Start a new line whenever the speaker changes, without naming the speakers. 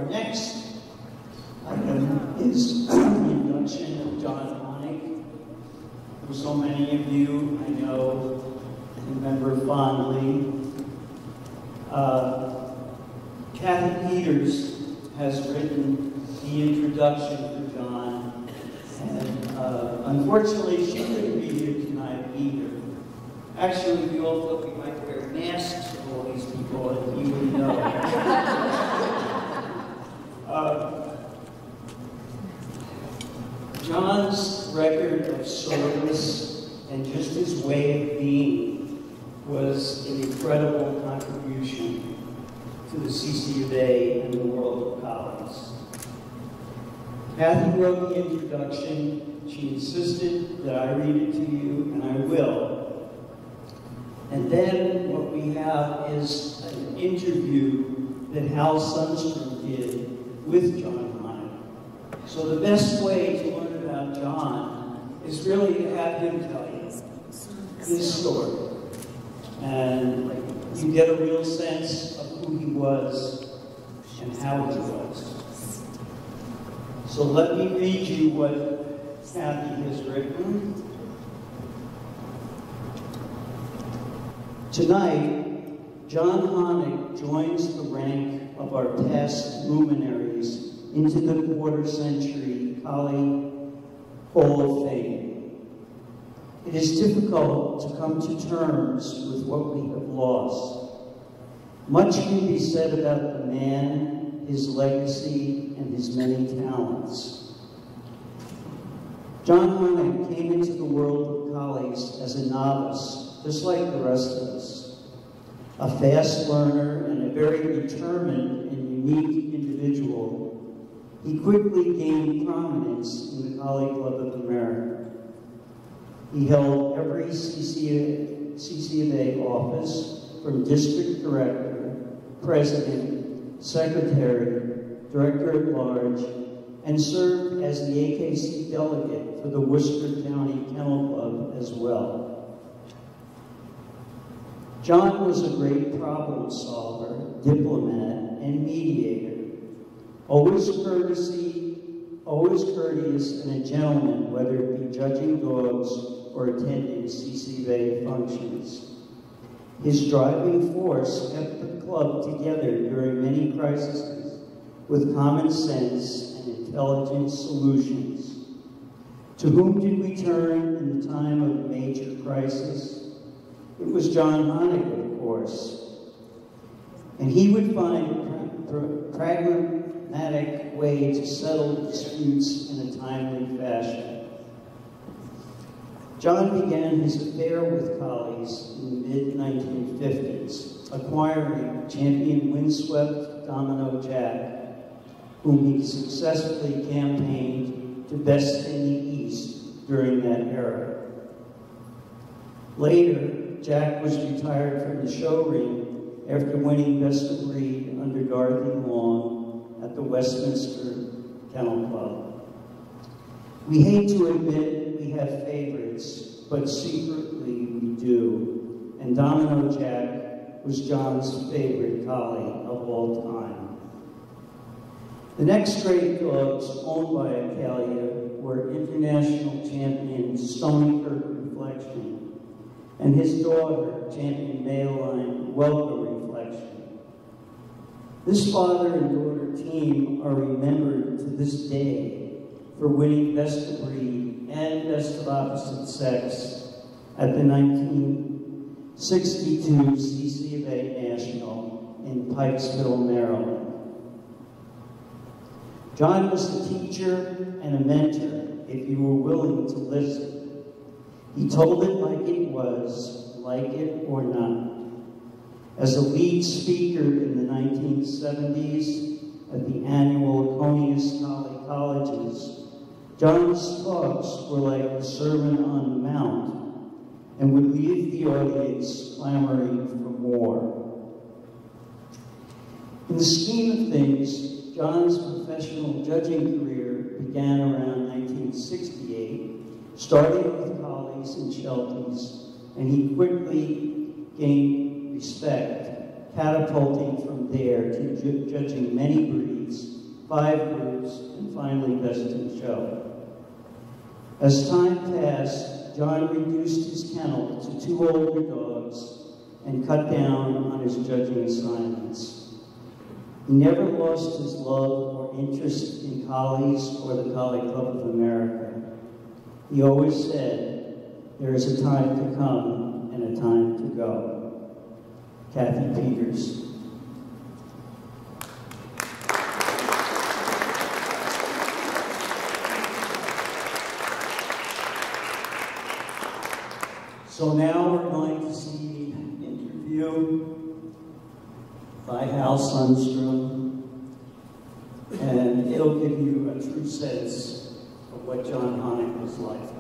next item is the induction of John Honig, who so many of you I know remember fondly. Kathy Peters has written the introduction for John, and unfortunately she couldn't be here tonight either. Actually, we all thought we might wear masks for all these people, and you would know. John's record of service and just his way of being was an incredible contribution to the CC of A and the world of collies. Kathy wrote the introduction. She insisted that I read it to you, and I will. And then what we have is an interview that Hal Sundstrom did with John Honig. So the best way to learn about John is really to have him tell you his story. And you get a real sense of who he was and how he was. So let me read you what Kathy has written. Tonight, John Honig joins the rank of our past luminaries into the Quarter Century Collie Hall of Fame. It is difficult to come to terms with what we have lost. Much can be said about the man, his legacy, and his many talents. John Honig came into the world of collies as a novice, just like the rest of us. A fast learner and a very determined and unique individual, he quickly gained prominence in the Collie Club of America. He held every CC of A office, from district director, president, secretary, director at large, and served as the AKC delegate for the Worcester County Kennel Club as well. John was a great problem solver, diplomat, and mediator. Always courteous and a gentleman, whether it be judging dogs or attending CCVA functions. His driving force kept the club together during many crises with common sense and intelligent solutions. To whom did we turn in the time of a major crisis? It was John Honig, of course. And he would find a pragmatic way to settle disputes in a timely fashion. John began his affair with collies in the mid-1950s, acquiring champion windswept Domino Jack, whom he successfully campaigned to best in the East during that era. Later, Jack was retired from the show ring after winning Best of Breed under Dorothy Long at the Westminster Kennel Club. We hate to admit we have favorites, but secretly we do. And Domino Jack was John's favorite collie of all time. The next great dogs owned by Accalia were international champion Stonykirk Reflection and his daughter, champion Mayline Welcome Reflection. This father and daughter team are remembered to this day for winning Best of Breed and Best of Opposite Sex at the 1962 CC of A National in Pikesville, Maryland. John was a teacher and a mentor, if you were willing to listen. He told it like it was, like it or not. As a lead speaker in the 1970s at the annual Accalia Collie Colleges, John's talks were like the Sermon on the Mount and would leave the audience clamoring for more. In the scheme of things, John's professional judging career began around 1968, starting with collies and shelties, and he quickly gained respect, catapulting from there to judging many breeds 5 groups, and finally Best in Show. As time passed, John reduced his kennel to 2 older dogs and cut down on his judging assignments. He never lost his love or interest in collies or the Collie Club of America. He always said, there is a time to come and a time to go. Kathy Peters. So now we're going to see an interview by Hal Sundstrom, and it'll give you a true sense of what John Honig was like.